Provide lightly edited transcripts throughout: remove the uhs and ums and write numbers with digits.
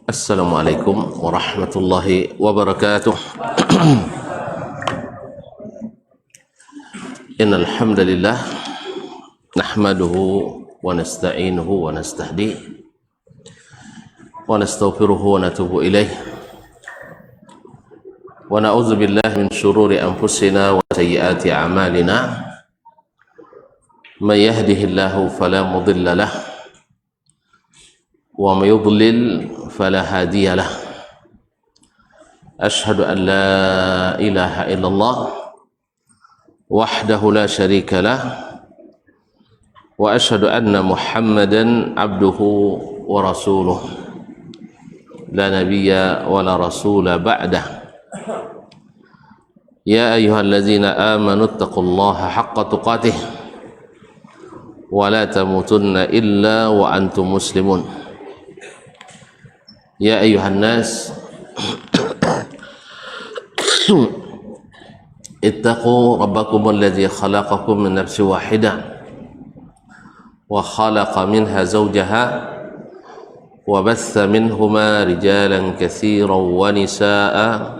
Assalamualaikum warahmatullahi wabarakatuh. Innal hamdalillah nahmaduhu wa nasta'inuhu wa nastahdihi wa nastaghfiruhu wa natubu ilaih wa na'udzu billahi min shururi anfusina wa sayyiati a'malina. May yahdihillahu fala mudilla lahu wa may yudlil fala hadiya lahu. Ashhadu an la ilaha illallah wahdahu la syarika lah wa ashhadu anna Muhammadan abduhu wa rasuluh la nabiyya wa la rasula ba'dah. Ya ayyuhalladzina amanu taqullaha haqqa tuqatih wa la tamutunna illa wa antum muslimun. Ya ayuhan nas ittaqu rabbakum alladhi khalaqakum min nafsin wahidah wa khalaqa minha zawjaha wa batha minhuma rijalan katsiran wa nisaa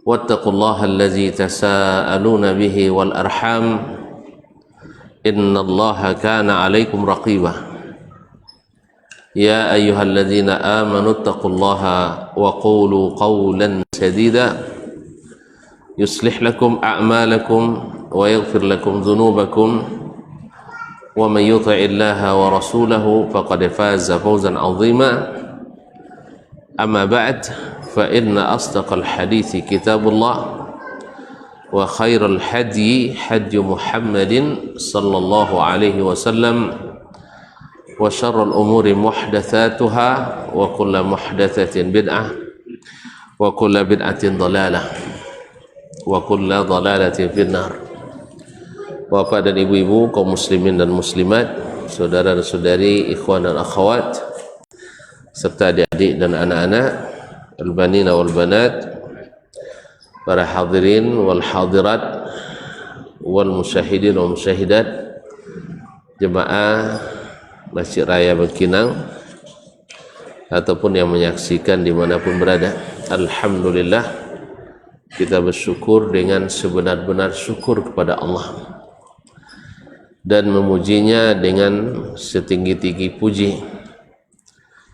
wattaqullaha alladhi tasaaluna bihi wal arham innallaha kana 'alaykum raqiba. Ya ayyuhalladzina amanu taqullaha wa qulu qawlan sadida yuslih lakum a'malakum wa yaghfir lakum dhunubakum wa man yuti'illaha wa rasulahu faqad faza fawzan 'azima. Amma ba'd, fa inna asdaqal hadithi kitabullah wa khairal hadyi hadyu Muhammadin sallallahu alaihi wasallam wa syarrul umuri muhdatsatuha wa kullu muhdatsatin bid'ah wa kullu bid'atin dhalalah wa kullu dhalalatin finnar. Bapak dan ibu-ibu, kaum muslimin dan muslimat, saudara dan saudari, ikhwan dan akhwat, serta adik-adik dan anak-anak, al-banina wal banat, para hadirin wal hadirat wal musyahidin wal musyahidat, jemaah Masjid Raya Bangkinang ataupun yang menyaksikan dimanapun berada. Alhamdulillah, kita bersyukur dengan sebenar-benar syukur kepada Allah dan memujinya dengan setinggi-tinggi puji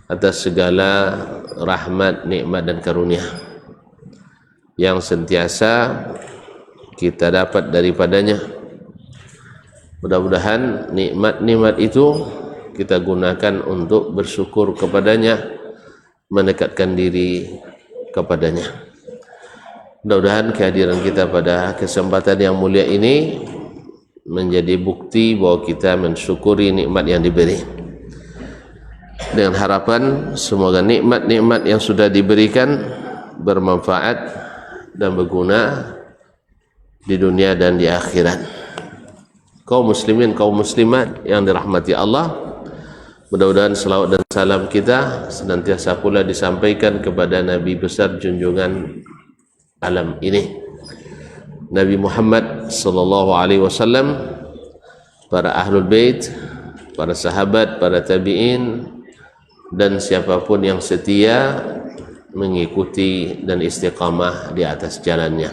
atas segala rahmat, nikmat dan karunia yang sentiasa kita dapat daripadanya. Mudah-mudahan nikmat-nikmat itu kita gunakan untuk bersyukur kepadanya, mendekatkan diri kepadanya. Mudah-mudahan kehadiran kita pada kesempatan yang mulia ini menjadi bukti bahwa kita mensyukuri nikmat yang diberi, dengan harapan semoga nikmat-nikmat yang sudah diberikan bermanfaat dan berguna di dunia dan di akhirat. Kaum muslimin, kaum muslimat yang dirahmati Allah, mudah-mudahan selawat dan salam kita senantiasa pula disampaikan kepada Nabi besar junjungan alam ini, Nabi Muhammad sallallahu alaihi wasallam, para ahlul bait, para sahabat, para tabi'in, dan siapapun yang setia mengikuti dan istiqamah di atas jalannya.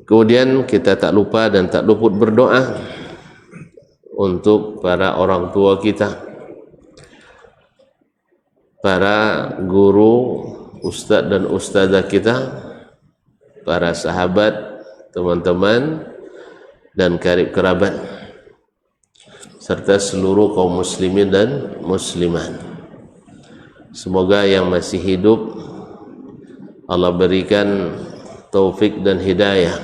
Kemudian kita tak lupa dan tak luput berdoa untuk para orang tua kita, para guru, ustadz dan ustadzah kita, para sahabat, teman-teman dan karib kerabat, serta seluruh kaum muslimin dan muslimat. Semoga yang masih hidup Allah berikan taufik dan hidayah,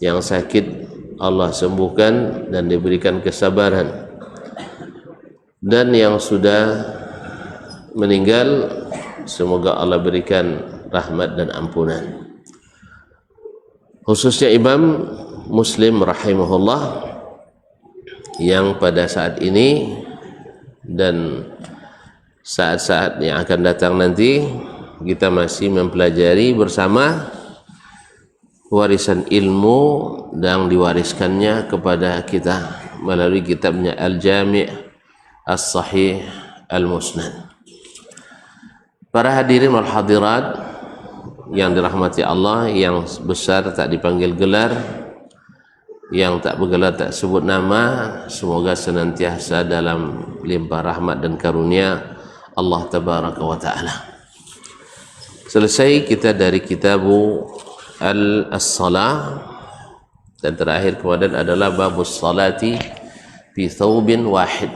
yang sakit Allah sembuhkan dan diberikan kesabaran, dan yang sudah meninggal semoga Allah berikan rahmat dan ampunan. Khususnya Imam Muslim rahimahullah yang pada saat ini dan saat-saat yang akan datang nanti kita masih mempelajari bersama warisan ilmu yang diwariskannya kepada kita melalui kitabnya Al-Jami' As-Sahih Al-Musnad. Para hadirin wal hadirat yang dirahmati Allah, yang besar tak dipanggil gelar, yang tak bergelar tak sebut nama, semoga senantiasa dalam limpah rahmat dan karunia Allah tabaraka wa ta'ala. Selesai kita dari kitabu As-Salah, dan terakhir kemudian adalah babus salati fi thawbin wahid,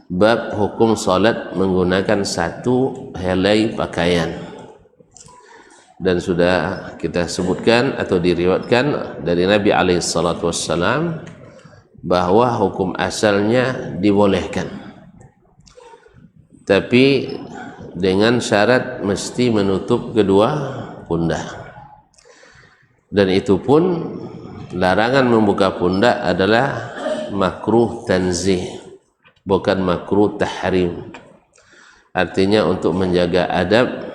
bab hukum salat menggunakan satu helai pakaian. Dan sudah kita sebutkan atau diriwayatkan dari Nabi alaihi salatu wassalam bahwa hukum asalnya dibolehkan, tapi dengan syarat mesti menutup kedua pundak. Dan itu pun larangan membuka pundak adalah makruh tanzih, bukan makruh tahrim. Artinya untuk menjaga adab,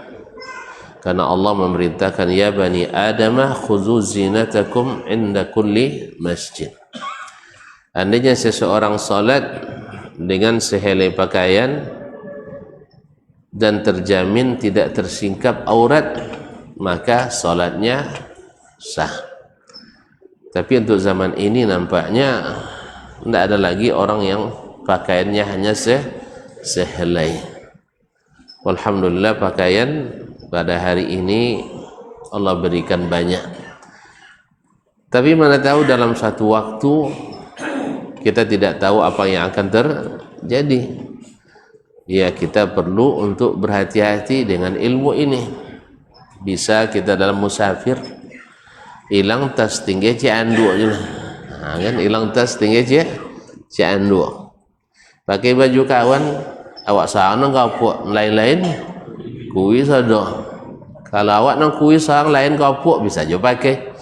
karena Allah memerintahkan ya bani adamah khuzu zinatakum inda kulli masjid. Andainya seseorang salat dengan sehelai pakaian dan terjamin tidak tersingkap aurat, maka salatnya sah. Tapi untuk zaman ini nampaknya tidak ada lagi orang yang pakaiannya hanya sehelai. Alhamdulillah pakaian pada hari ini Allah berikan banyak. Tapi mana tahu dalam satu waktu kita tidak tahu apa yang akan terjadi. Ya, kita perlu untuk berhati-hati dengan ilmu ini. Bisa kita dalam musafir hilang tas tinggi ciandu aja, kan hilang tas tinggi ciandu, pakai baju kawan awak sana kapuk lain-lain kui sada. Kalau awak nang kui sang lain kapuk bisa aja pakai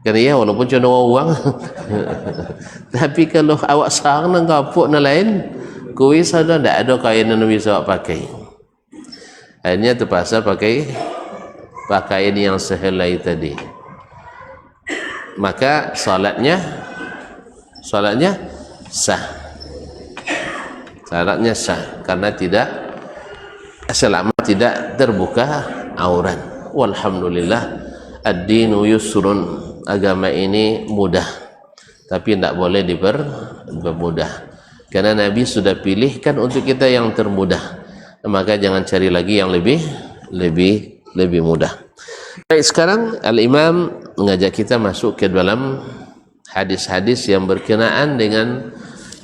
kan, ya walaupun cuma uang tapi kalau awak sang nang kapuk nang lain kui sada, ndak ada kain yang bisa awak pakai. Akhirnya terpaksa pakai pakaian yang sehelai tadi. Maka salatnya sah. Salatnya sah karena tidak, selama tidak terbuka aurat. Walhamdulillah ad-dinu yusrun, agama ini mudah, tapi tidak boleh dipermudah, karena Nabi sudah pilihkan untuk kita yang termudah, maka jangan cari lagi yang lebih mudah. Baik, sekarang Al-Imam mengajak kita masuk ke dalam hadis-hadis yang berkenaan dengan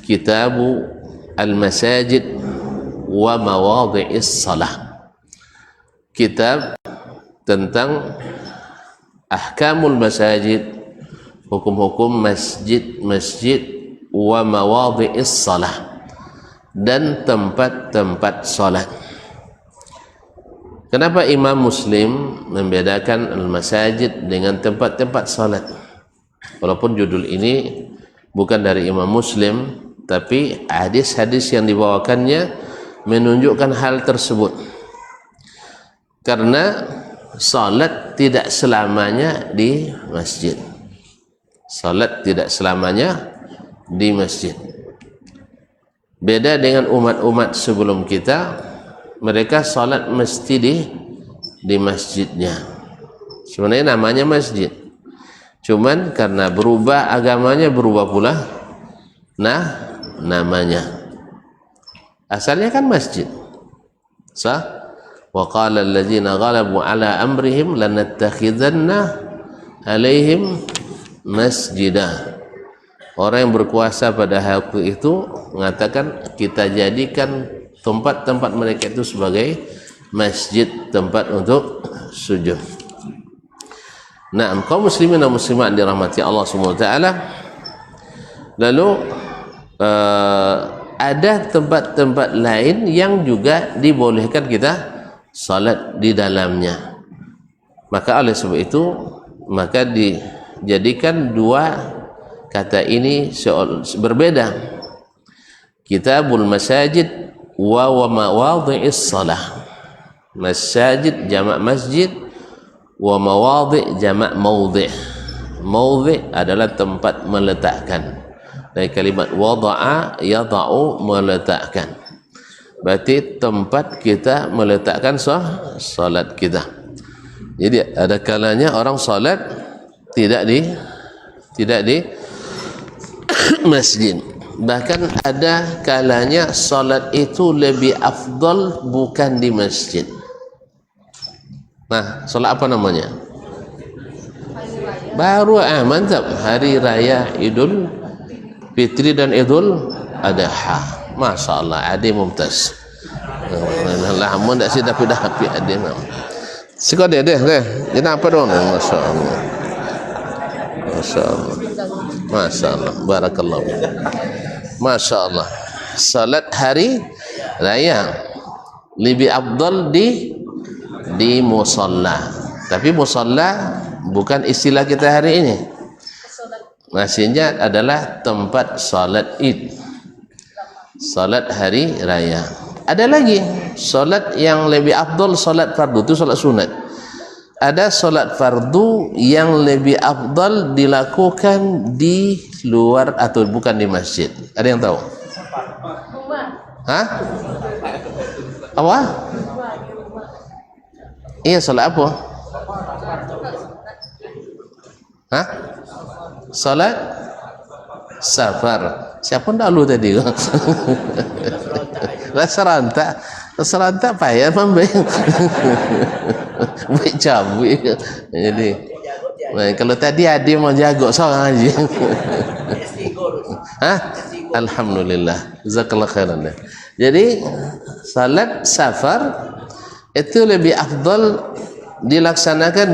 kitabu Al-Masajid wa Mawadhi'is Salah. Kitab tentang ahkamul masajid, hukum-hukum masjid wa Mawadhi'is Salah, dan tempat-tempat salat. Kenapa Imam Muslim membedakan al-masajid dengan tempat-tempat salat? Walaupun judul ini bukan dari Imam Muslim, tapi hadis-hadis yang dibawakannya menunjukkan hal tersebut. Karena salat tidak selamanya di masjid. Salat tidak selamanya di masjid. Beda dengan umat-umat sebelum kita, mereka salat mesti di masjidnya. Sebenarnya namanya masjid, cuman karena berubah agamanya, berubah pula namanya. Asalnya kan masjid. Sah? Wa qala alladziina ghalabu ala amrihim lanattakhidanna alaihim masjidah. Orang yang berkuasa pada waktu itu mengatakan kita jadikan tempat-tempat mereka itu sebagai masjid, tempat untuk sujud. Nah, kaum muslimin dan muslimat dirahmati Allah Subhanahu wa taala. Lalu ada tempat-tempat lain yang juga dibolehkan kita salat di dalamnya. Maka oleh sebab itu maka dijadikan dua kata ini berbeda. Kitabul Masajid wa mawadhi'is salah. Masajid jamak masjid, wa mawadhi' jamak maudhi'. Maudhi' adalah tempat meletakkan. Dari kalimat wada'a yada'u, meletakkan. berarti tempat kita meletakkan solat kita. Jadi ada kalanya orang solat tidak di masjid. Bahkan ada kalanya solat itu lebih afdal bukan di masjid. Nah, solat apa namanya? Baru mantap, hari raya Idul Fitri dan Idul Adha. Masya Allah, adi mumtaz. Lama tak sih tapi dah api adi nam. Sikot deh. Jadi apa dong? Masya Allah. Masya Allah. Masya Allah. Barakallahu. Masya Allah. Salat hari raya lebih afdal di musalla. Tapi musalla bukan istilah kita hari ini. Maksudnya adalah tempat salat Id, salat hari raya. Ada lagi salat yang lebih afdal, salat fardu, itu salat sunat. Ada salat fardu yang lebih afdal dilakukan di luar atau bukan di masjid. Ada yang tahu? Hah? Apa? Iya, salat apa? Hah? Salat safar. Siapa ndak lu tadi? Serentak payah membayang. Baik cabut. Jadi kalau tadi ada mau jago seorang aja. Hah? Alhamdulillah. Jazakallahu khairan. Jadi salat safar itu lebih afdal dilaksanakan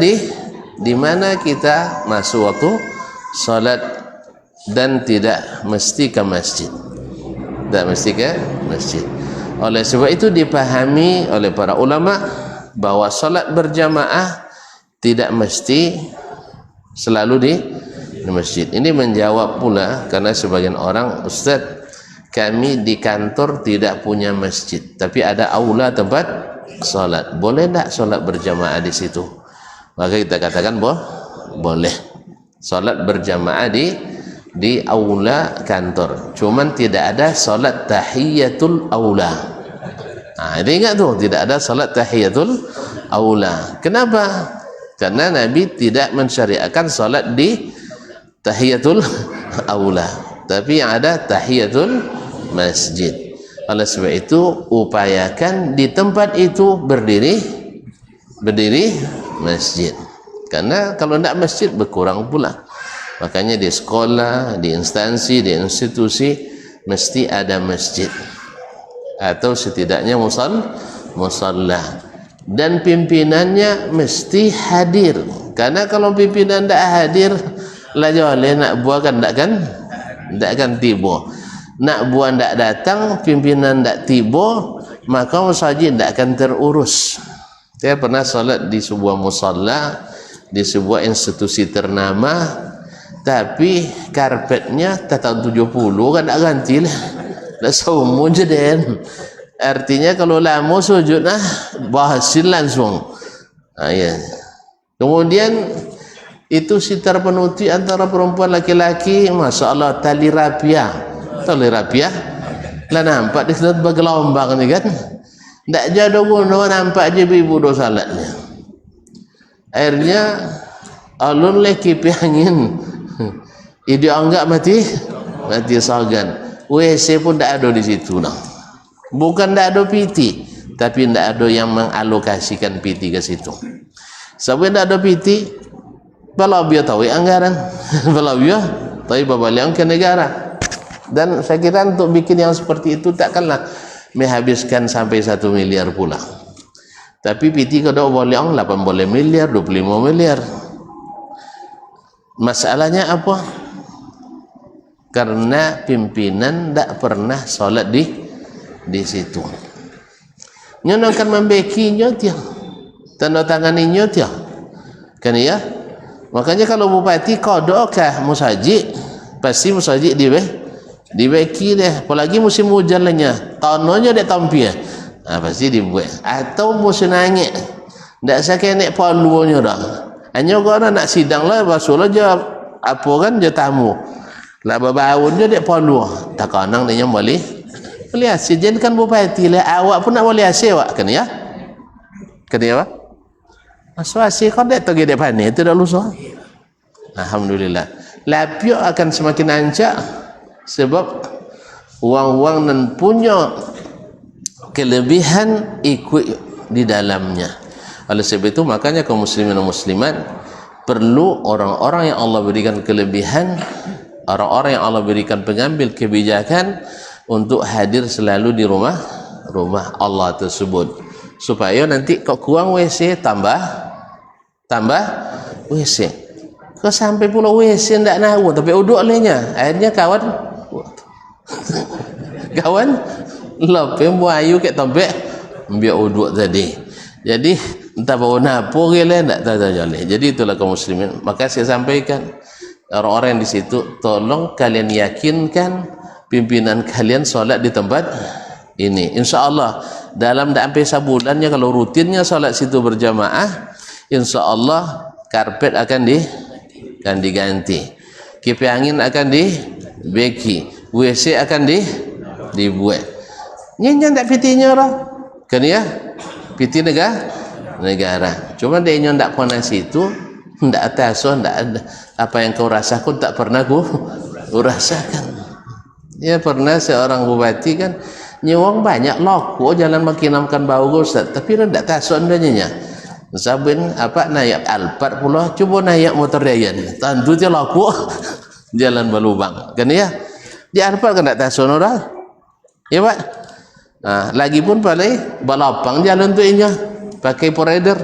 di mana kita masuk waktu salat dan tidak mesti ke masjid. Tidak mesti ke masjid. Oleh sebab itu dipahami oleh para ulama bahwa salat berjamaah tidak mesti selalu di masjid. Ini menjawab pula karena sebagian orang, Ustaz, kami di kantor tidak punya masjid, tapi ada aula tempat salat. Boleh tak salat berjamaah di situ? Maka kita katakan boleh. Salat berjamaah di aula kantor. Cuman tidak ada salat tahiyatul aula. Nah, ingat tu, tidak ada salat tahiyatul aula. Kenapa? Karena Nabi tidak mensyariatkan salat di tahiyatul aula, tapi yang ada tahiyatul masjid. Oleh sebab itu upayakan di tempat itu berdiri masjid. Karena kalau tidak masjid berkurang pula. Makanya di sekolah, di instansi, di institusi mesti ada masjid atau setidaknya musalla, dan pimpinannya mesti hadir. Karena kalau pimpinan tidak hadir, lah boleh nak buat kan tak kan tiba. Nak buat tak datang, pimpinan tak tiba, maka masjid tak akan terurus. Saya pernah salat di sebuah musalla di sebuah institusi ternama, tapi karpetnya tahun 70 kan tak ganti lah, dah semua je den. Artinya kalau lama sujud berhasil langsung. Ya. Kemudian itu sitar penutup antara perempuan laki-laki, masya Allah, tali rapiah lah nampak di sana bergelombang ni kan, tak jauh guna nampak je ibu do salatnya. Akhirnya alun lagi angin. Dia anggap mati sagan. WC pun tak ada di situ nah. Bukan tak ada PT, tapi tak ada yang mengalokasikan PT ke situ. Sebab tak ada PT, kalau dia tahu anggaran, kalau dia tahu babaliang ke negara. Dan saya kira untuk bikin yang seperti itu takkanlah menghabiskan sampai 1 miliar pula. Tapi PT kalau boleh 18 miliar, 25 miliar. Masalahnya apa? Karena pimpinan tak pernah solat di situ. Nyono akan membekinya dia, tanda tanganinya dia, kan ya? Makanya kalau bupati kodokah musajid, pasti musajid dibeki deh. Apalagi musim hujan lahnya, tahunnya dek tampil, pasti dibuat. Atau musim nangis, tak sakit nek palunya dah. Hanya orang nak sidang lah, basulah je apa kan je tamu. Lah babawun je dek palu, tak kanang dia boleh Boleh hasil. Jadikan bupati lah. Awak pun nak boleh hasil awak. Kena ya? Kena ya pak? Masuk hasil kau tak tahu dia panik. Itu dah lusa. Alhamdulillah. Lapiuk akan semakin ancak. Sebab wang-wang dan punya kelebihan ikut di dalamnya. Oleh sebab itu makanya kaum muslimin dan muslimat perlu orang-orang yang Allah berikan kelebihan, orang-orang yang Allah berikan pengambil kebijakan untuk hadir selalu di rumah Allah tersebut, supaya nanti kok kurang WC tambah WC. Kau sampai pulau WC ndak nahu tapi uduk lehnya. Akhirnya kawan lopem buayu ket tombek biar uduk tadi. Jadi entah bawa napo gele ndak tahu jale. Jadi itulah kaum muslimin. Maka saya sampaikan orang-orang yang di situ, tolong kalian yakinkan pimpinan kalian solat di tempat ini. InsyaAllah dalam tak sampai sebulannya kalau rutinnya solat situ berjamaah, InsyaAllah karpet akan diganti, kipas angin akan dibeki, WC akan dibuat. Nyanyi tak pitinya lah, kan ya? Piti negara. Cuma dia nyon tak panas itu, ndak tahu, ndak ada apa yang kau rasakan tak pernah ku rasakan. Ya pernah seorang bupati kan nyewang banyak loko jalan makinamkan bau Ustaz, tapi dia ndak tahu andanya. Sabin apa naik Alphard pula, coba naik motor Dayan. Tentu dia loko jalan berlubang. Kan ya? Di Alphard kan ndak tahu orang. Ya Pak. Nah, lagi pun paling balapang jalan tu inya pakai rider.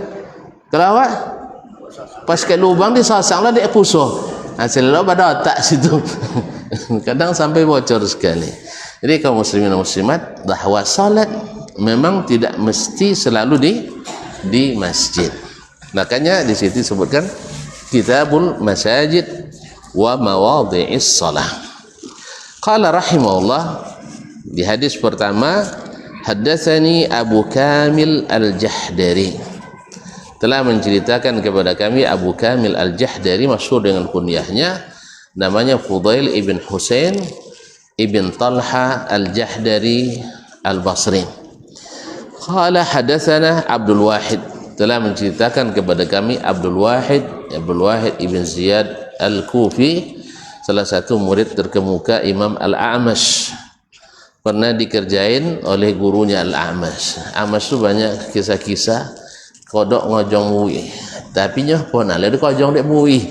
Kalau awak pas ke lubang disasang lah dia pusuh. Hasil lo pada otak situ. Kadang sampai bocor sekali. Jadi kaum muslimin dan muslimat, bahawa salat memang tidak mesti selalu di masjid. Makanya di situ disebutkan kitabul masajid wa mawadhi'is salah. Qala rahimahullah, di hadis pertama, haddatsani Abu Kamil Al-Jahdari, telah menceritakan kepada kami Abu Kamil Al-Jahdari, masyhur dengan kunyahnya, namanya Fudail ibn Husain ibn Talha Al-Jahdari Al-Basri. Qala hadatsana Abdul Wahid, telah menceritakan kepada kami Abdul Wahid ibn Ziyad Al-Kufi, salah satu murid terkemuka Imam Al-A'mash, pernah dikerjain oleh gurunya Al-A'mash. A'mash tu banyak kisah-kisah kodok ngojong mui, tapi nyoh pona le kojong dek mui.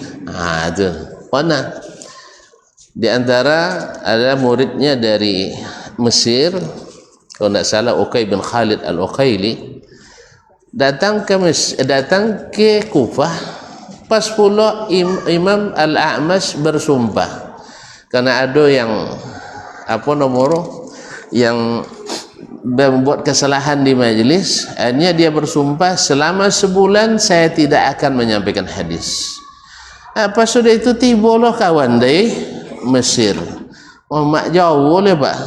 Tu pona. Di antara ada muridnya dari Mesir, kalau tidak salah Uqay bin Khalid Al-Uqayli, datang ke Kufah pas pula Imam Al-A'mash bersumpah karena ada yang yang membuat kesalahan di majlis. Akhirnya dia bersumpah, selama sebulan saya tidak akan menyampaikan hadis. Apa sudah itu tibalah kawan dari Mesir. Oh mak jauh boleh pak,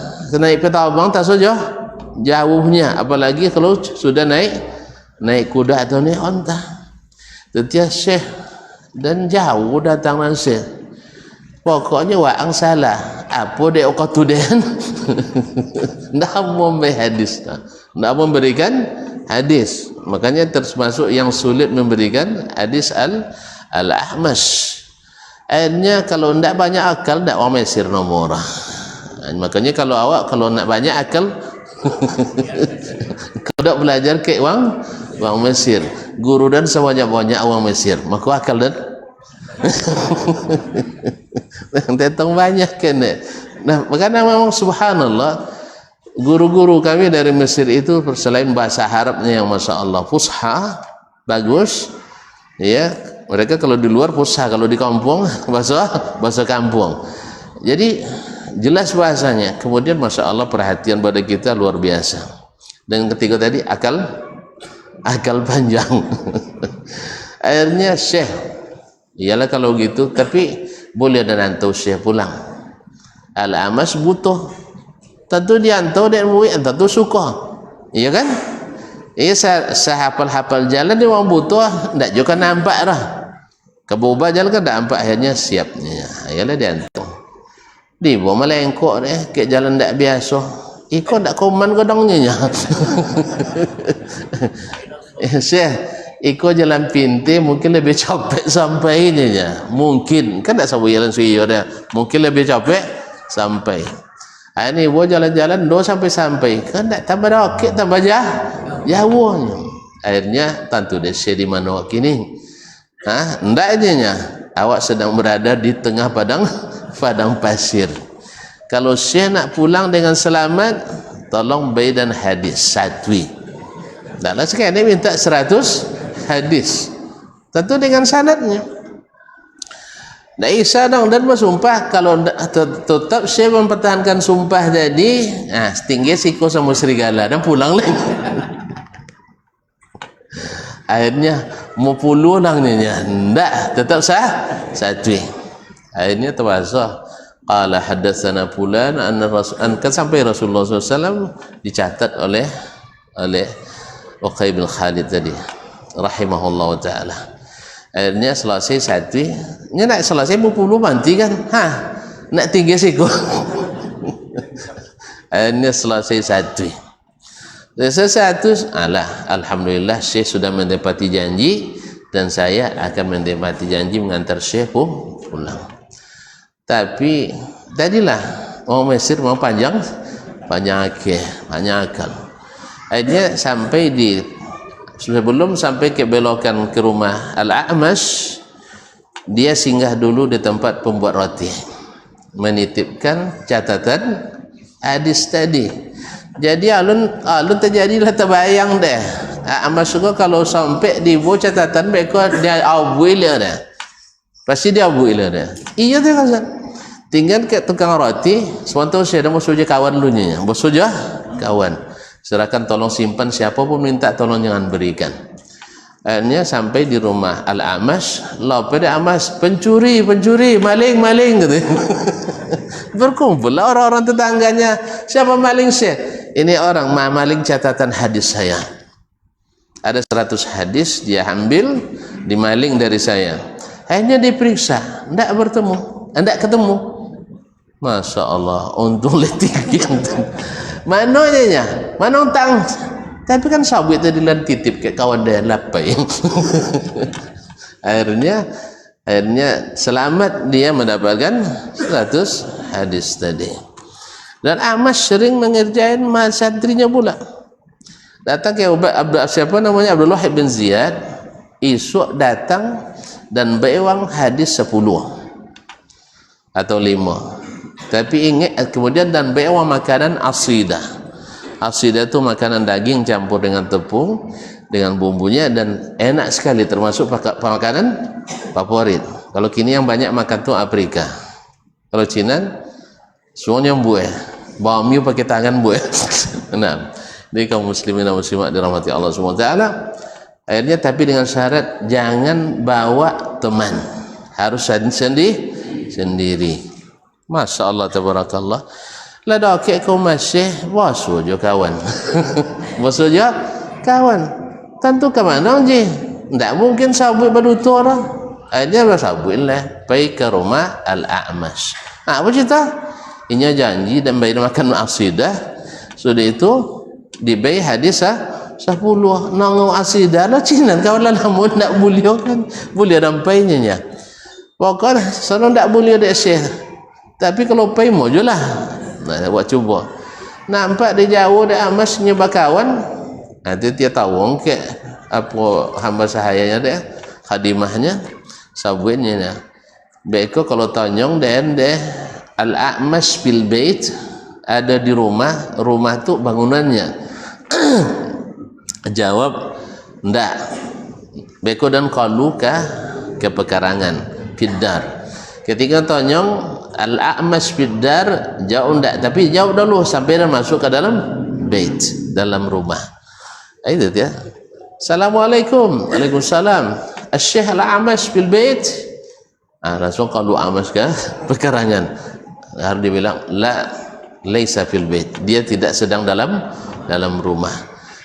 naik kereta abang tak saja jauhnya, apalagi kalau sudah naik kuda atau naik onta. Setiap syekh dan jauh datang langsung. Pokoknya waang salah. Apa dia ukatu den? Ndak memberikan hadis. Makanya termasuk yang sulit memberikan hadis Al-A'mash. Akhirnya kalau ndak banyak akal, ndak orang Mesir nomor. Makanya kalau nak banyak akal, kalau belajar ke orang Mesir, guru dan sebanyak-banyak orang Mesir, maka akal dan tetong banyak kan. Nah, makanya memang subhanallah, guru-guru kami dari Mesir itu selain bahasa Arabnya yang masya Allah fusha bagus, ya mereka kalau di luar fusha, kalau di kampung bahasa kampung. Jadi jelas bahasanya. Kemudian masya Allah perhatian pada kita luar biasa. Dan ketiga tadi akal panjang. Akhirnya syekh, iyalah kalau gitu, tapi boleh ada nantau syekh pulang. Al-A'mash butuh, tentu dia antau dan murid, tentu suka, iya kan? Iya saya hafal jalan dia orang butuh, ndak juga nampak dah. Kebubah jalan kan ndak nampak, akhirnya siapnya. Iyalah dia antau. Di bawah melengkok deh, ke jalan ndak biasa. Iko ndak koman godongnya nya. Syekh, iko jalan pinti mungkin lebih capek sampainya nya. Mungkin kan ndak sabu jalan suyo dia. Mungkin lebih capek sampai. Ini wo jalan-jalan do sampai kan ndak tambah okey tambah jauh. Akhirnya tentu dia Syekh di mana kini. Ndak aja nya. Awak sedang berada di tengah padang pasir. Kalau Syekh nak pulang dengan selamat, tolong baidan hadis satwi. Taklah sekarang dia minta 100 hadis. Tentu dengan sanadnya. Tak isah dong, dan bersumpah kalau tetap Syekh mempertahankan sumpah tadi, setinggi siko sama serigala dan pulang lagi. Akhirnya mau puluh langnya, ndak tetap satwi. Akhirnya terpaksa. Qala haddatsana fulan kan sampai Rasulullah SAW dicatat oleh Uqay bin Khalid tadi rahimahullah taala. Akhirnya selesai satu nya nak selesai 50 mati kan nak tinggi siku. Akhirnya selesai satu alhamdulillah Syekh sudah mendapati janji dan saya akan mendapati janji mengantar Syekh pulang. Tapi tadilah mau Mesir mau panjang akal. Akhirnya sampai sebelum sampai ke belokan ke rumah Al-A'mash, dia singgah dulu di tempat pembuat roti, menitipkan catatan hadis tadi. Jadi alun terjadilah terbayang deh. A'mash juga kalau sampai di buku catatan mereka dia awil dah. Pasti dia builah dia. Iya tu kan. Tinggal ke tukang roti, sementara saya dah musuh je kawan lu nya. Musuh je kawan. Serahkan tolong simpan, siapa pun minta tolong jangan berikan. Akhirnya sampai di rumah Al-A'mash, pada A'mash, pencuri, maling gitu. Berkumpul orang-orang tetangganya. Siapa maling Syekh? Ini orang maling catatan hadis saya. Ada 100 hadis dia ambil, dimaling dari saya. Akhirnya diperiksa, tidak ketemu. Masya Allah, untung letik. Mana tang? Tapi kan sabit tadi lan titip ke kawan dia lapai. akhirnya selamat dia mendapatkan 100 hadis tadi. Dan A'mash sering mengerjain santrinya pula. Datang ke Abdullah bin Ziyad, esok datang dan bewang hadis 10 atau 5. Tapi ingat kemudian dan bewang makanan asidah. Asidah itu makanan daging campur dengan tepung dengan bumbunya dan enak sekali, termasuk makanan favorit. Kalau kini yang banyak makan tuh Afrika. Kalau Cina semuanya buah. Bawang pakai tangan buah. Nah, jadi kaum muslimin dan muslimat dirahmati Allah Subhanahu wa taala. Akhirnya tapi dengan syarat jangan bawa teman, harus sendiri. Masya Allah tabarakallah. Lah dak kau masih basuh je kawan. Basuh je kawan. Tentu ke mana je? Tak mungkin sabut berdutur dah. Akhirnya bersabutlah pergi ke rumah Al-A'mash. Apa cerita? Inya janji dan bayar makan asidah. Sudah itu dibayar hadis 10 nangau asidah lah Cina kawan lah namun tak boleh kan boleh dampainya nya pokoknya sana tak boleh ada Syekh, tapi kalau pay mau je lah buat cuba nampak dia jauh dia A'mash nyebak kawan nanti dia tahu ke apa hamba sahayanya dia khadimahnya sabuinnya beko kalau tanyong dan deh Al-A'mash bil bait ada di rumah tu bangunannya. Jawab ndak. Beko dan qalu ke pekarangan fiddar. Ketika tanyong Al-A'mash fiddar jauh ndak, tapi jauh dulu sampai dia masuk ke dalam bait, dalam rumah. Itu dia. Assalamualaikum. Waalaikumsalam. Asy-Syekh Al-A'mash fil bait. Langsung qalu A'mash ke pekarangan. Harus dibilang la laisa fil bait. Dia tidak sedang dalam rumah.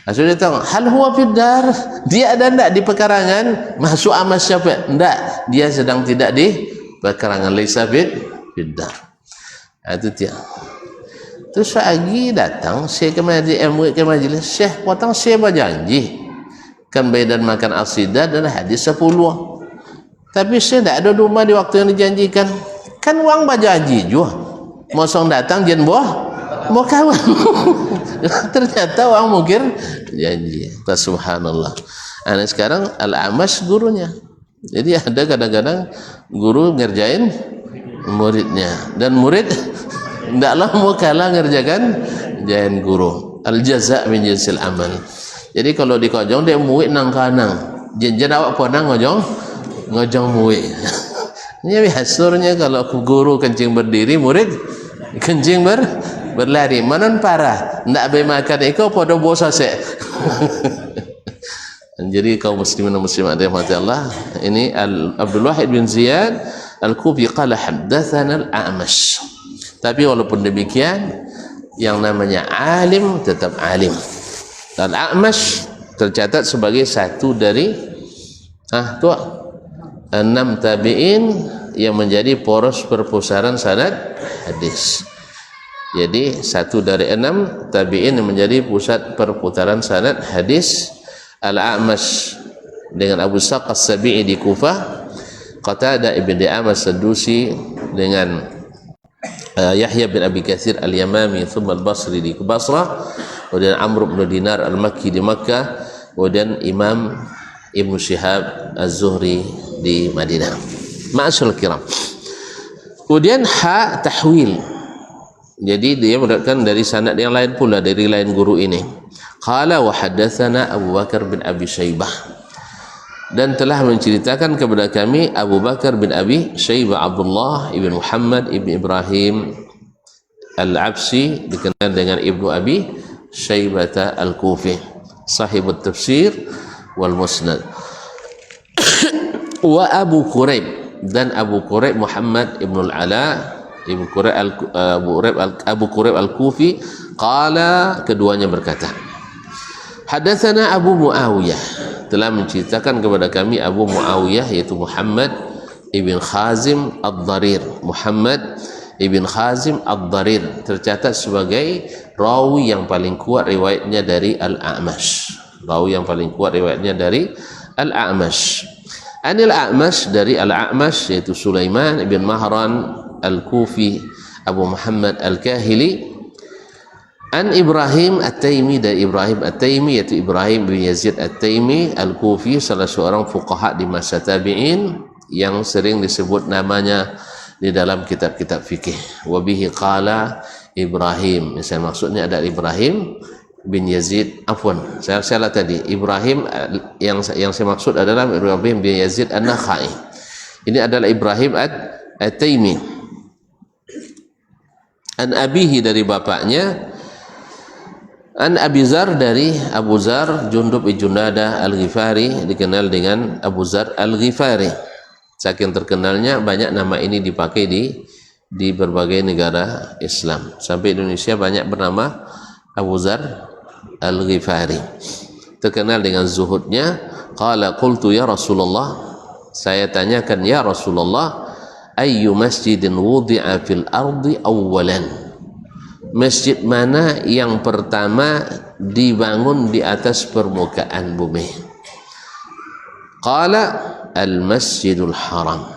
Sudah tahu hal huwa fiddar, dia ada ndak di pekarangan? Masuk A'mash siapa? Ndak, dia sedang tidak di pekarangan, laisa fiddar. Itu dia. Terus lagi datang Syekh ke majlis, murid ke majlis, Syekh potong Syekh berjanji kan badan makan asidah dan hadis 10. Tapi Syekh tak ada rumah di waktu yang dijanjikan. Kan uang berjanji juga. Mosong datang jen mau kawan. Ternyata uang mungkir janji. Subhanallah. Nah, sekarang Al-A'mash gurunya. Jadi ada kadang-kadang guru ngerjain muridnya dan murid tidaklah mau kalah ngerjakan jain guru. Al-jaza' min jinsil amal. Jadi kalau di kojong dia murid nang kanang, jenjen awak ponang ngojong murid. Ini hasurnya kalau guru kencing berdiri, murid kencing berlari. Manon parah, ndak be makan iko podo bosa se. Jadi kaum muslimin dan muslimat rahmati Allah, ini Abdul Wahid bin Ziyad Al-Kufi qala haddatsana Al-A'mash. Tapi walaupun demikian yang namanya alim tetap alim. Al-A'mash tercatat sebagai satu dari 6 tabi'in yang menjadi poros perpustakaan sanad hadis. Jadi satu dari 6 tabi'in yang menjadi pusat perputaran sanad hadis. Al-A'mash dengan Abu Saq As-Sabi'i di Kufah, Qatadah ibn Di'amah As-Sadusi dengan Yahya bin Abi Katsir Al-Yamami thumma Al-Basri di Basrah, kemudian Amr bin Dinar Al-Makki di Makkah, kemudian Imam Ibnu Syihab Az-Zuhri di Madinah. Ma'asyiral kiram. Kemudian tahwil. Jadi dia mendapatkan dari sanad yang lain pula, dari lain guru ini. Qala wa haddatsana Abu Bakar bin Abi Syaibah, dan telah menceritakan kepada kami Abu Bakar bin Abi Syaibah Abdullah ibn Muhammad ibn Ibrahim Al-Absi, dikenal dengan Ibnu Abi Syaibah Al-Kufi, sahibut tafsir wal musnad. Wa Abu Quraib, dan Abu Quraib Muhammad ibn Al-Ala Abu Quraib Al-Kufi, qala, keduanya berkata, hadatsana Abu Muawiyah, telah menceritakan kepada kami Abu Muawiyah yaitu Muhammad ibn Khazim Ad-Darir. Muhammad ibn Khazim Ad-Darir tercatat sebagai rawi yang paling kuat riwayatnya dari Al-A'mash. Rawi yang paling kuat riwayatnya dari Al-A'mash. Anil A'mash, dari Al-A'mash yaitu Sulaiman ibn Mahran Al-Kufi Abu Muhammad Al-Kahili. An Ibrahim At-Taimi, dari Ibrahim At-Taimi yaitu Ibrahim bin Yazid At-Taimi Al-Kufi, salah seorang fuqaha di masa tabi'in yang sering disebut namanya di dalam kitab-kitab fikih. Wa bihi qala Ibrahim, misalnya maksudnya ada Ibrahim bin Yazid, afwan saya salah tadi, Ibrahim yang saya maksud adalah Ibrahim bin Yazid An-Nakhai. Ini adalah Ibrahim At-Taimi. An abihi, dari bapaknya. An Abi Zar, dari Abu Zar Jundub bin Junadah Al-Ghifari, dikenal dengan Abu Zar Al-Ghifari. Saking terkenalnya banyak nama ini dipakai di berbagai negara Islam. Sampai Indonesia banyak bernama Abu Zar Al-Ghifari. Terkenal dengan zuhudnya. Qala qultu ya Rasulullah, saya tanyakan ya Rasulullah, ayyu masjidin wudi'a fil ardi awwalan, masjid mana yang pertama dibangun di atas permukaan bumi? Qala al-masjidul haram,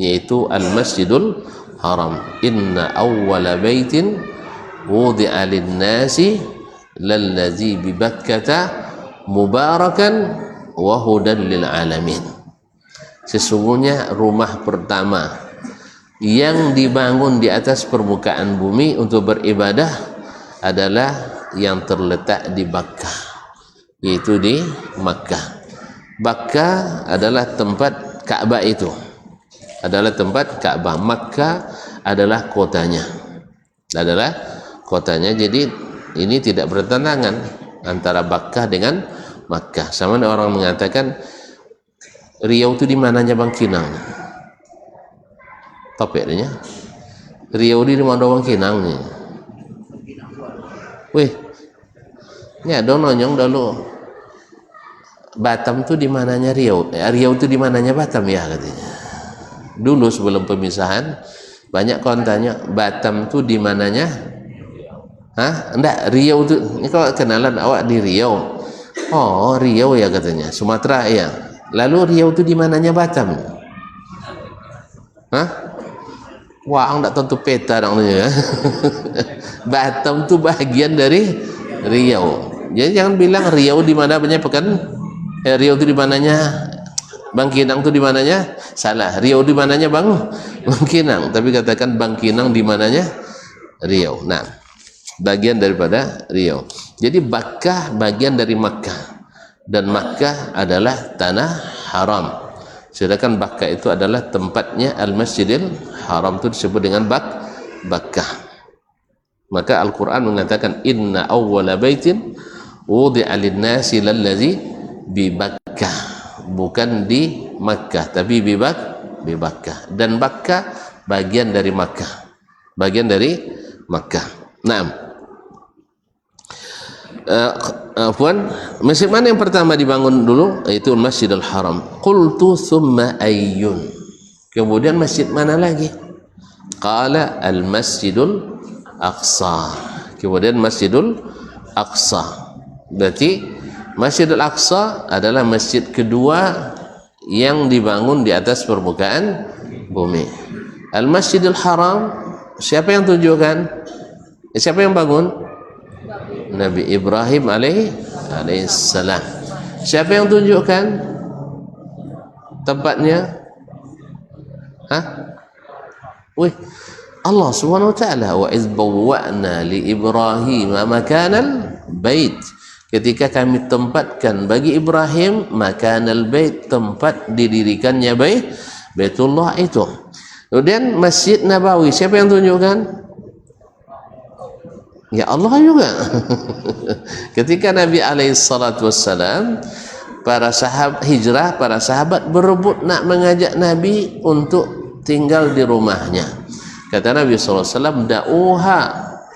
yaitu al-masjidul haram. Inna awwala baitin wudi'a lin-nasi lalladzi bi Bakkata mubarakan wa hudan lil alamin. Sesungguhnya rumah pertama yang dibangun di atas permukaan bumi untuk beribadah adalah yang terletak di Bakkah, yaitu di Makkah. Bakkah adalah tempat Ka'bah, itu adalah tempat Ka'bah. Makkah adalah kotanya, Jadi ini tidak bertentangan antara Bakkah dengan Makkah. Sama orang mengatakan Riau itu di mananya Bang Kinang? Topiknya Riau di mana Bang Kinang nih? Wih, ini ada nonyong dulu. Batam itu di mananya Riau? Riau itu di mananya Batam ya katanya. Dulu sebelum pemisahan banyak kawan tanya Batam itu di mananya Hah? Enggak, Riau itu, ini kalau kenalan awak di Riau. Oh, Riau ya katanya, Sumatera ya. Lalu Riau itu di mananya Batam? Hah? Wah, enggak tentu peta namanya. Batam itu bagian dari Riau. Jadi jangan bilang Riau di mana banyak pekan. Riau itu di mananya Bangkinang itu di mananya? Salah. Riau di mananya Bangkinang. Tapi katakan Bangkinang di mananya Riau. Nah, bagian daripada Riau. Jadi Bakkah bagian dari Makkah, dan Makkah adalah tanah haram. Sedangkan Bakkah itu adalah tempatnya Al-Masjidil Haram, itu disebut dengan Bakkah. Maka Al-Quran mengatakan inna awwala baitin wudi'a lin-nasi lallazi bi Bakkah, bukan di Makkah tapi di Bakkah. Dan Bakkah bagian dari Makkah, bagian dari Makkah. Nah, masjid mana yang pertama dibangun dulu? Itu Masjidil Haram. Qultu thumma ayyun, kemudian masjid mana lagi? Qala al-Masjidul Aqsa, kemudian Masjidul Aqsa. Berarti Masjidul Aqsa adalah masjid kedua yang dibangun di atas permukaan bumi. Al-Masjidil Haram siapa yang tunjukkan? Siapa yang bangun? Nabi Ibrahim alaihissalam. Siapa yang tunjukkan tempatnya? Hah? Wih, Allah Subhanahu wa taala, wa iz bawwa'na li Ibrahim makanal bait. Ketika kami tempatkan bagi Ibrahim makanal bait, tempat didirikannya Baitullah itu. Kemudian Masjid Nabawi siapa yang tunjukkan? Ya Allah juga. Ketika Nabi SAW para sahabat hijrah, para sahabat berebut nak mengajak Nabi untuk tinggal di rumahnya. Kata Nabi SAW, da'uha,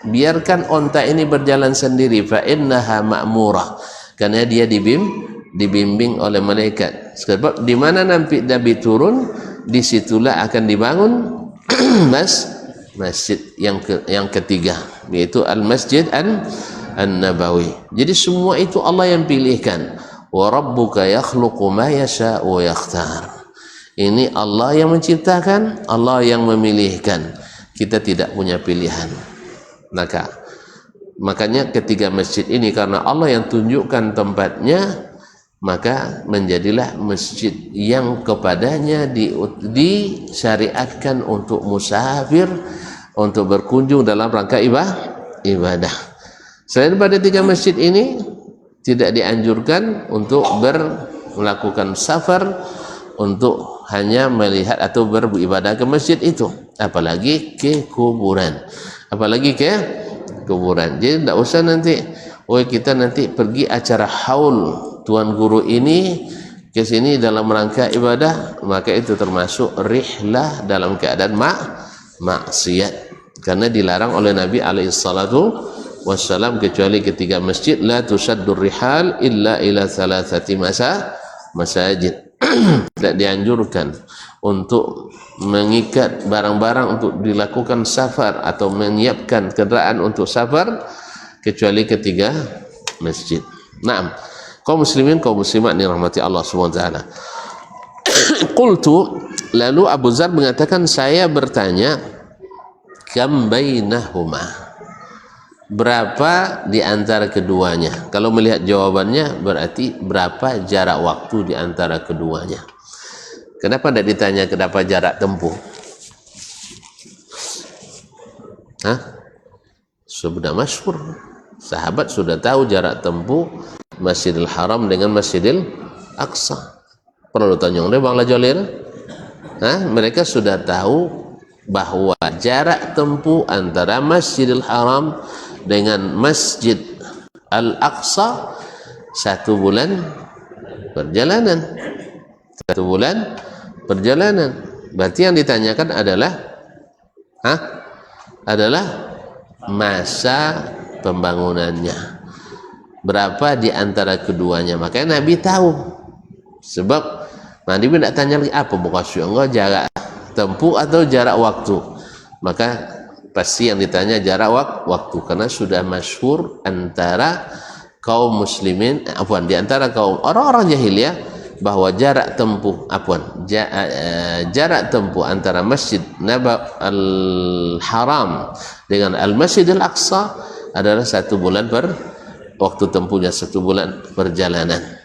biarkan onta ini berjalan sendiri, fa innaha ma'murah, karena dia dibimbing oleh malaikat. Sebab di mana Nabi turun, disitulah akan dibangun masjid yang ketiga, yaitu Al-Masjid An-Nabawi. Jadi semua itu Allah yang pilihkan. Wa rabbuka yakhluqu ma yasha'u wa yakhtar. Ini Allah yang menciptakan, Allah yang memilihkan. Kita tidak punya pilihan. Makanya ketiga masjid ini karena Allah yang tunjukkan tempatnya, maka menjadilah masjid yang kepadanya disyariatkan untuk musafir, untuk berkunjung dalam rangka ibadah. Selain pada tiga masjid ini, tidak dianjurkan untuk melakukan safar, untuk hanya melihat atau beribadah ke masjid itu, apalagi ke kuburan, Jadi tidak usah nanti, kita nanti pergi acara haul tuan guru ini ke sini dalam rangka ibadah, maka itu termasuk rihlah dalam keadaan maksiat, karena dilarang oleh Nabi alaihissalam kecuali ketiga masjid. La tusaddur rihal illa ila thalathati masajid. Tidak dianjurkan untuk mengikat barang-barang untuk dilakukan safar atau menyiapkan kendaraan untuk safar kecuali ketiga masjid. Naam, kaum muslimin, kaum muslimat ni rahmati Allah SWT. Qultu, lalu Abu Dzar mengatakan, saya bertanya, kam bainahuma, berapa di antara keduanya? Kalau melihat jawabannya berarti berapa jarak waktu di antara keduanya. Kenapa tidak ditanya kenapa jarak tempuh? Sudah masyhur, sahabat sudah tahu jarak tempuh Masjidil Haram dengan Masjidil Aqsa. Perlu tanya oleh Bang Lajolir? Mereka sudah tahu bahwa jarak tempuh antara Masjidil Haram dengan Masjid Al-Aqsa 1 bulan perjalanan. 1 bulan perjalanan. Berarti yang ditanyakan adalah masa pembangunannya. Berapa di antara keduanya? Makanya Nabi tahu. Sebab Nabi tidak tanya lagi apa bukan jarak tempuh atau jarak waktu. Maka pasti yang ditanya jarak waktu, karena sudah masyhur antara kaum muslimin, di antara kaum orang-orang jahiliyah, bahwa jarak tempuh jarak tempuh antara Masjid Al-Haram dengan Al-Masjid Al-Aqsa adalah 1 bulan waktu tempuhnya 1 bulan perjalanan.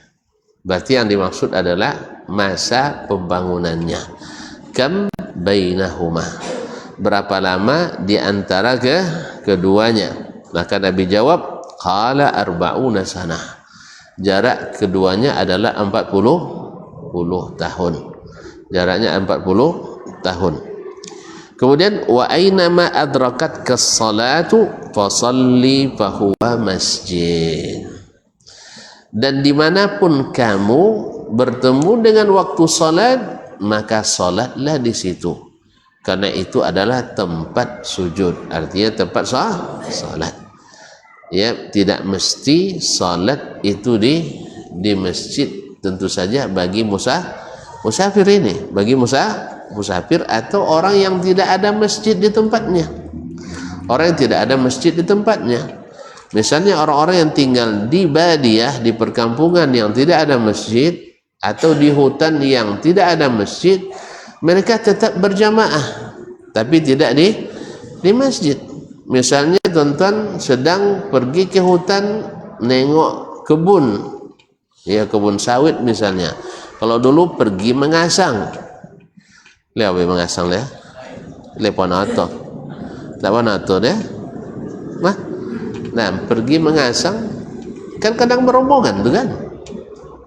Berarti yang dimaksud adalah masa pembangunannya. Kam bainahuma, berapa lama di antara keduanya? Maka Nabi jawab, qala arba'una sanah, jarak keduanya adalah 40 tahun, jaraknya 40 tahun. Kemudian wa ainama adrakat kas-salatu fasalli fahuwa masjid, dan dimanapun kamu bertemu dengan waktu salat, maka salatlah di situ, karena itu adalah tempat sujud, artinya tempat salat. Ya, tidak mesti salat itu di masjid, tentu saja bagi musafir ini, bagi musafir atau orang yang tidak ada masjid di tempatnya. Orang yang tidak ada masjid di tempatnya, misalnya orang-orang yang tinggal di badiah, di perkampungan yang tidak ada masjid, atau di hutan yang tidak ada masjid, mereka tetap berjamaah tapi tidak di masjid. Misalnya tuan-tuan sedang pergi ke hutan nengok kebun, ya kebun sawit misalnya. Kalau dulu pergi mengasang, lihat mengasang ya, leponato, leponato deh, nah pergi mengasang kan kadang berombongan tuh kan,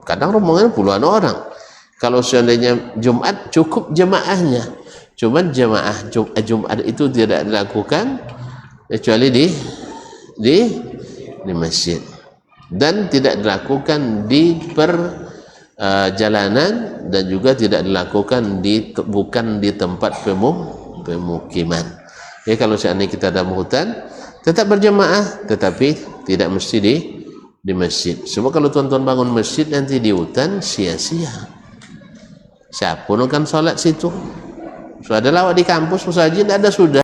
kadang rombongan puluhan orang. Kalau seandainya Jumat cukup jemaahnya, cuman jemaah Jumat itu tidak dilakukan kecuali di masjid, dan tidak dilakukan di perjalanan, dan juga tidak dilakukan bukan di tempat pemukiman. Ya, kalau seandainya kita dalam hutan tetap berjamaah, tetapi tidak mesti di masjid. Sebab kalau tuan-tuan bangun masjid nanti di hutan, sia-sia. Siapa kan sholat situ? Sudah lawak di kampus musajid ada sudah.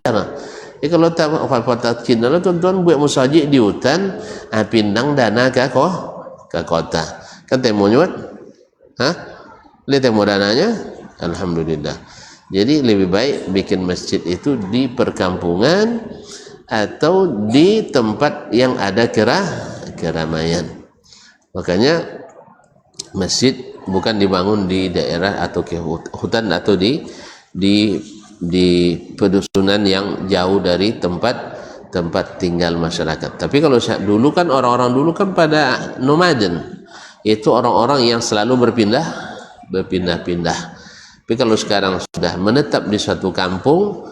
Kalau tak Cina tuan-tuan buat musajid di hutan, pindang dana ke kota. Kan temu nyuat? Lihat temu dananya? Alhamdulillah. Jadi lebih baik bikin masjid itu di perkampungan atau di tempat yang ada keramaian. Makanya masjid bukan dibangun di daerah atau ke hutan atau di pedusunan yang jauh dari tempat tinggal masyarakat. Tapi kalau dulu kan orang-orang dulu kan pada nomaden, itu orang-orang yang selalu berpindah-pindah. Tapi kalau sekarang sudah menetap di suatu kampung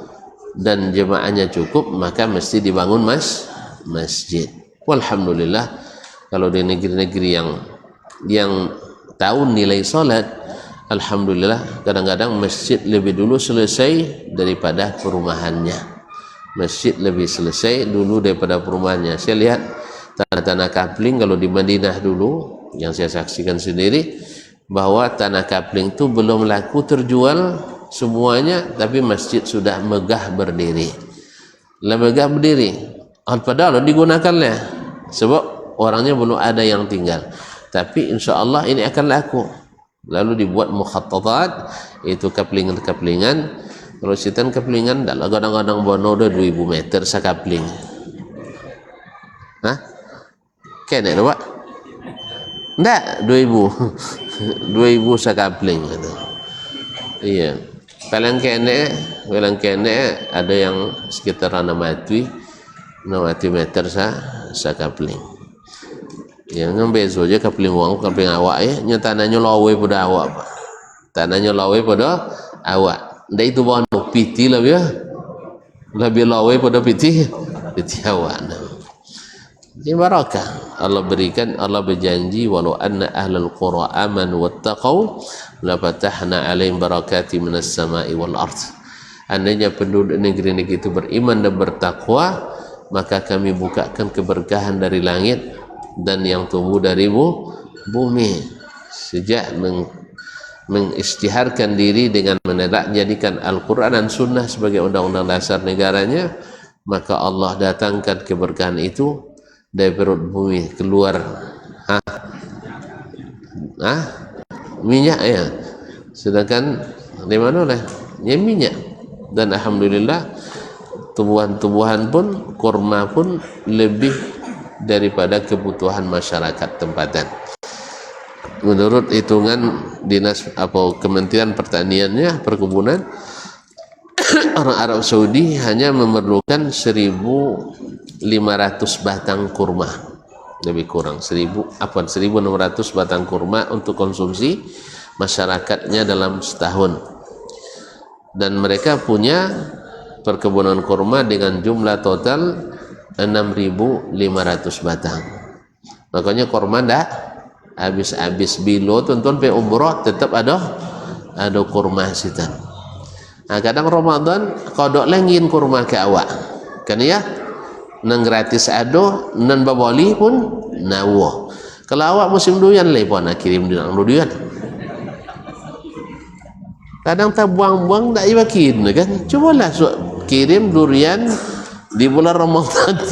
dan jemaahnya cukup, maka mesti dibangun masjid. Walhamdulillah, kalau di negeri-negeri yang tahu nilai salat, alhamdulillah kadang-kadang masjid lebih dulu selesai daripada perumahannya. Masjid lebih selesai dulu daripada perumahannya. Saya lihat tanah-tanah kapling kalau di Madinah dulu yang saya saksikan sendiri, bahwa tanah kapling itu belum laku terjual semuanya, tapi masjid sudah megah berdiri. Megah berdiri, padahal digunakannya sebab orangnya belum ada yang tinggal, tapi insya Allah ini akan laku. Lalu dibuat mukhattatat, itu kaplingan-kaplingan. Kalau sitan kaplingan dalam kadang-kadang bono udah 2000 meter sakapling. Kene Pak? Enggak, 2000 sakapling gitu. Iya. Paling kene ada yang sekitar 6 meter sakapling. Ya ngembezo aja kapling wong kapling awak ya, nyetananya lawe pada awak Pak. Tanahnya lawe pada awak. Ndak itu bono piti lah ya. Lebih lawe pada piti awak. Ini barakah Allah berikan. Allah berjanji, walau anna ahlal qura amanu wattaqau la fatahna alaihim barakati minas sama'i wal ard. Andainya penduduk negeri-negeri itu beriman dan bertakwa, maka kami bukakan keberkahan dari langit dan yang tumbuh dari bumi. Sejak mengisytiharkan diri dengan jadikan Al-Quran dan Sunnah sebagai undang-undang dasar negaranya, maka Allah datangkan keberkahan itu dari perut bumi, keluar minyak ya. Sedangkan di mana lah ya minyak. Dan alhamdulillah tumbuhan-tumbuhan pun, kurma pun lebih daripada kebutuhan masyarakat tempatan. Menurut hitungan dinas Kementerian Pertaniannya, perkebunan, orang Arab Saudi hanya memerlukan 1.500 batang kurma, lebih kurang 1.600 batang kurma untuk konsumsi masyarakatnya dalam setahun. Dan mereka punya perkebunan kurma dengan jumlah total 6.500 batang. Makanya kurma ndak habis bilo tuntun pe umroh tetap ada kurma sitan. Nah, kadang Ramadan kodok lengin kurma ke awak kan ya, nang gratis ado nan baboli pun nawo. Kalau awak musim durian lepon nak kirim durian, kadang tak buang-buang tak yakin kan. Cubalah kirim durian di bulan Ramadan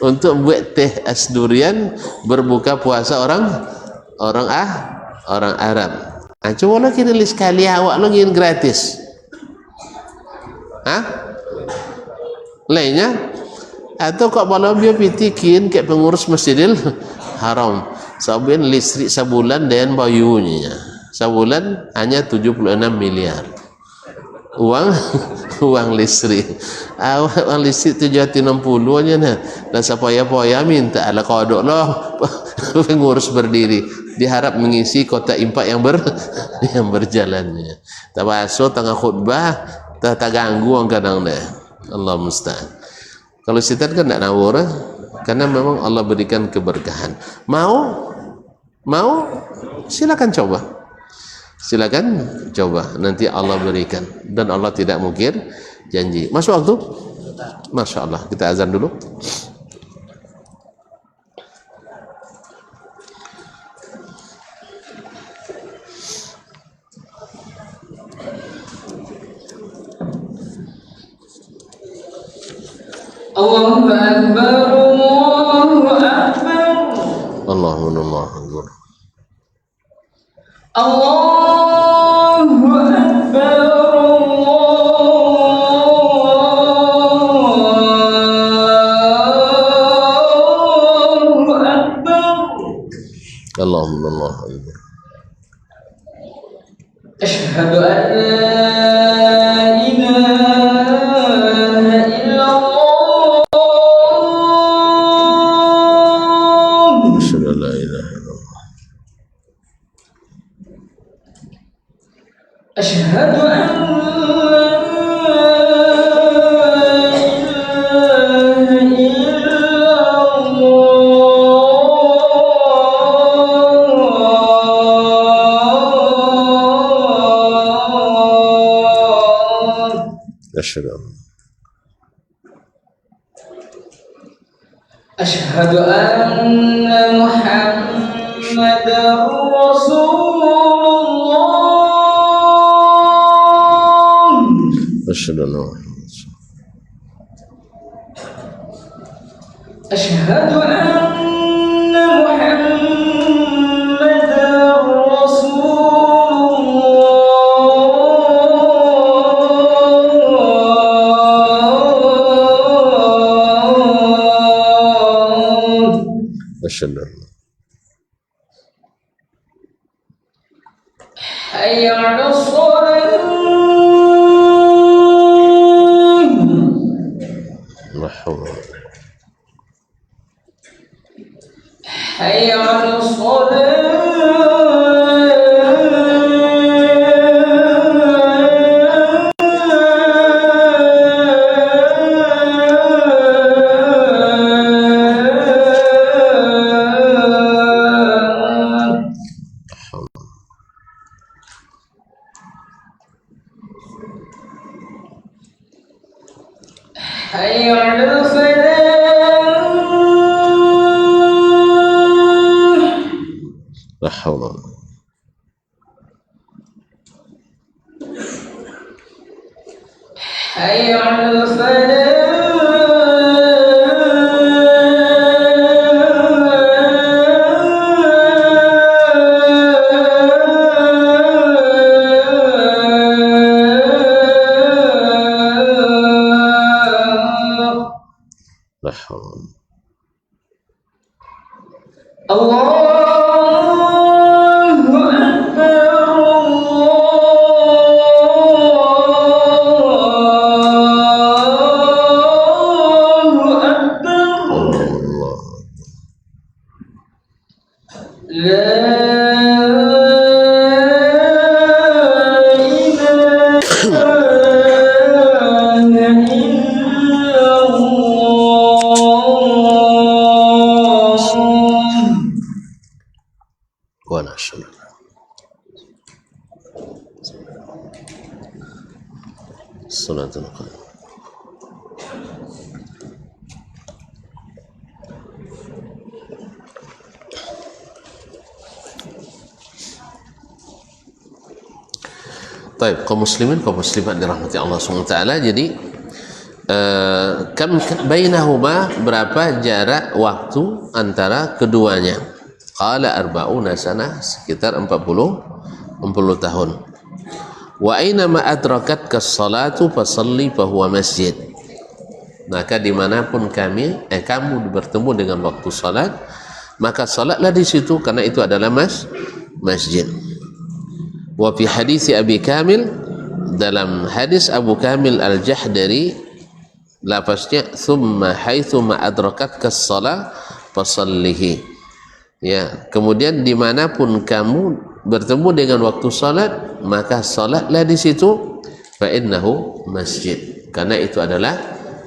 untuk buat teh es durian berbuka puasa orang Arab. Nah, cubalah kirim sekali awak lo ngin gratis. Lainnya atau kok kalau dia pitikin kayak pengurus Masjidil Haram sabun listrik sebulan dan bayunya sebulan hanya 76 miliar uang listrik. Uang listrik 760 aja nah. Dan sepaya-paya minta ala kodok loh pengurus berdiri diharap mengisi kota impak yang berjalannya. Tabaso tengah khutbah tak ganggu orang kadang deh. Allah musta'an. Kalau setan kan tidak nawar, karena memang Allah berikan keberkahan. Mau silakan coba. Silakan coba, nanti Allah berikan dan Allah tidak mungkir janji. Masuk waktu? Masya Allah, kita azan dulu. Allahu Akbar, Allahu Akbar, Allahu Akbar. Allahu Akbar, Allahu Akbar. Allahu Akbar. Asyhadu an la أشهد أن لا إله إلا الله. أشهد أن محمدا رسول الله. أشهد أن أشهد أن محمدا رسول الله. أشهد أن حي على الصلاة. حي على حي على الفلاح. لا حول ولا قوة. حي على الفلاح. La haul. Allahu Akbar. Allahu Akbar. Allah. La Wa nasyhadu. Salatul Qadar. Baik, kaum muslimin, kaum muslimat dirahmati Allah SWT. Jadi kam bainahuma, berapa jarak waktu antara keduanya? Qala arba'una sanah, sekitar 40 tahun. Wa aina ma adrakat kas-salatu fasalli fahuwa masjid. Maka dimanapun kamu bertemu dengan waktu salat, maka salatlah di situ, karena itu adalah masjid. Wa fi hadis Abi Kamil, dalam hadis Abu Kamil Al-Jahdari, lafaznya thumma haitsu ma adrakatka as-shalah fasallihi. Ya, kemudian dimanapun kamu bertemu dengan waktu salat, maka salatlah di situ, fa innahu masjid, karena itu adalah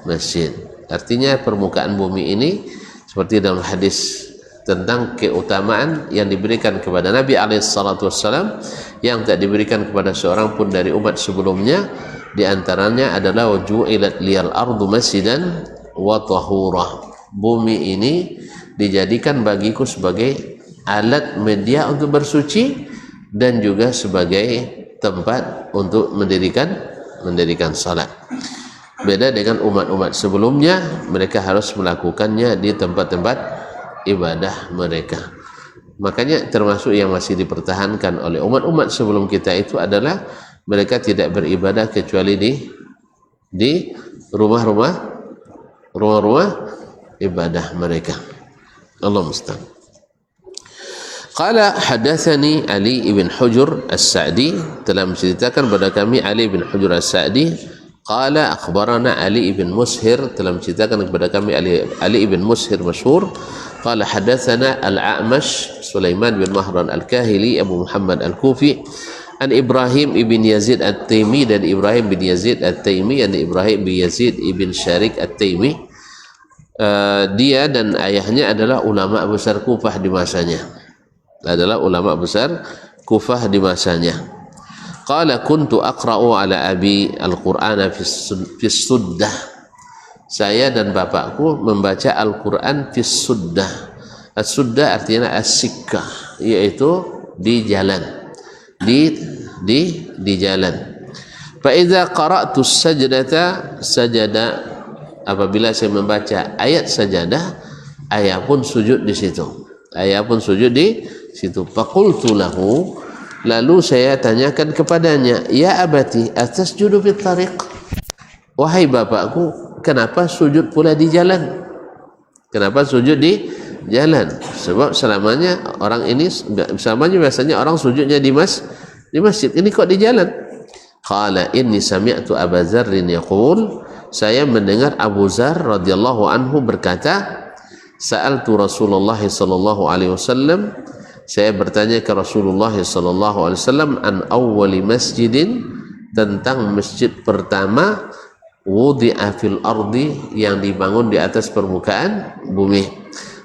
masjid. Artinya permukaan bumi ini, seperti dalam hadis tentang keutamaan yang diberikan kepada Nabi SAW yang tak diberikan kepada seorang pun dari umat sebelumnya, di antaranya adalah waju'ilat liyal ardu masjidan wa tahura. Bumi ini dijadikan bagiku sebagai alat media untuk bersuci dan juga sebagai tempat untuk mendirikan salat. Beda dengan umat-umat sebelumnya, mereka harus melakukannya di tempat-tempat ibadah mereka. Makanya termasuk yang masih dipertahankan oleh umat-umat sebelum kita itu adalah mereka tidak beribadah kecuali di rumah-rumah ibadah mereka. Allah musta'an. Qala hadatsani Ali ibn Hujr As-Sa'di, telah menceritakan kepada kami Ali ibn Hujr As-Sa'di. Qala akhbarana Ali ibn Mushir, telah menceritakan kepada kami Ali ibn Mushir masyhur. Qala hadatsana Al-A'mash Sulaiman bin Mahran Al-Kahili Abu Muhammad Al-Kufi an Ibrahim ibn Yazid At-Taimi, dan Ibrahim bin Yazid At-Taimi, dan Ibrahim bin Yazid ibn Syarik At-Taimi. Dia dan ayahnya adalah ulama besar Kufah di masanya. Qala kuntu aqra'u ala abi al-Qur'ana fi suddah. Saya dan bapakku membaca Al-Quran fi suddah. As-suddah artinya as-sikkah, yaitu di jalan, di jalan. Fa idza qara'tu sajdata sajada, apabila saya membaca ayat sajadah, ayah pun sujud di situ. Faqultu lahu, lalu saya tanyakan kepadanya, ya abati atasjudu fit tariq, wahai bapakku, kenapa sujud pula di jalan? Kenapa sujud di jalan? Sebab selamanya biasanya orang sujudnya di masjid, ini kok di jalan? Qala inni sami'tu Aba Dzarrin yaqul, saya mendengar Abu Dzar radhiyallahu anhu berkata, sa'altu Rasulullah sallallahu alaihi wasallam, saya bertanya ke Rasulullah sallallahu alaihi wasallam an awwali masjidin, tentang masjid pertama wudi'a fil ardi, yang dibangun di atas permukaan bumi.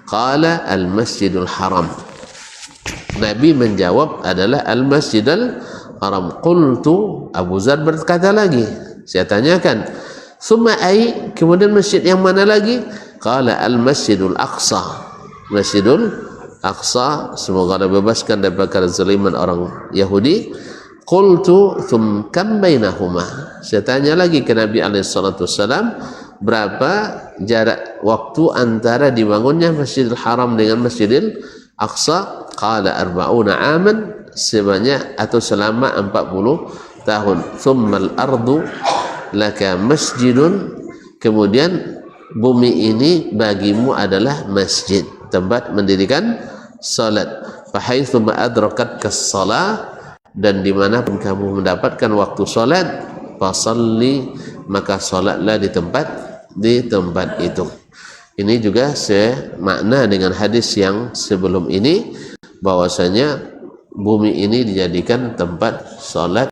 Qala al masjidul haram, Nabi menjawab adalah al masjidul haram. Qultu, Abu Dzar berkata lagi, saya tanyakan, summa ai, kemudian masjid yang mana lagi? Qala al masjidul aqsa, masjidul aqsa, semoga Allah bebaskan daripada kezaliman orang Yahudi. Qultu thum kam bainahuma, saya tanya lagi ke Nabi SAW, berapa jarak waktu antara dibangunnya Masjidil Haram dengan Masjidil Aqsa? Qala 40 aman, sebanyak atau selama 40 tahun. Thummal ardu laka masjidun, kemudian bumi ini bagimu adalah masjid, tempat mendirikan salat. Fahaitsu ma adrakatka shalah, dan dimanapun kamu mendapatkan waktu salat, fasalli, maka salatlah di tempat itu. Ini juga semakna dengan hadis yang sebelum ini, bahwasanya bumi ini dijadikan tempat salat,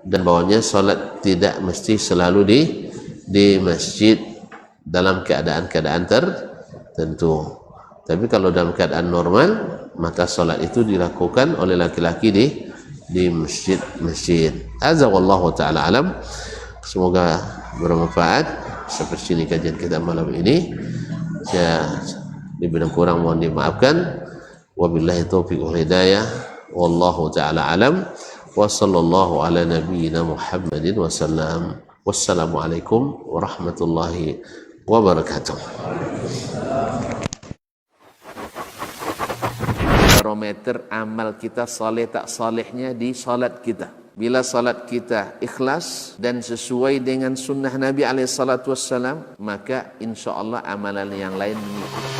dan bahwanya salat tidak mesti selalu di masjid dalam keadaan-keadaan tertentu. Tapi kalau dalam keadaan normal, maka salat itu dilakukan oleh laki-laki di masjid. Azza wallahu taala alam. Semoga bermanfaat. Seperti ini kajian kita malam ini. Saya dibilang kurang mohon dimaafkan. Wabillahi taufiq wal hidayah. Wallahu taala alam. Wa sallallahu ala nabiyyina Muhammadin wasallam. Wassalamualaikum warahmatullahi wabarakatuh. Barometer amal kita saleh tak salehnya di salat kita. Bila salat kita ikhlas dan sesuai dengan sunnah Nabi SAW, maka insya Allah amalan yang lain mengikuti.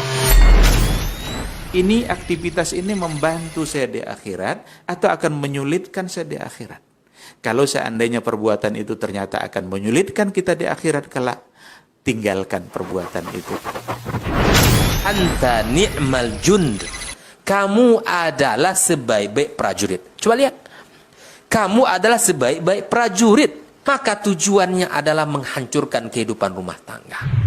Ini aktivitas ini membantu saya di akhirat atau akan menyulitkan saya di akhirat? Kalau seandainya perbuatan itu ternyata akan menyulitkan kita di akhirat kelak, tinggalkan perbuatan itu. Anta ni'mal jund. Kamu adalah sebaik-baik prajurit. Coba lihat. Kamu adalah sebaik-baik prajurit. Maka tujuannya adalah menghancurkan kehidupan rumah tangga.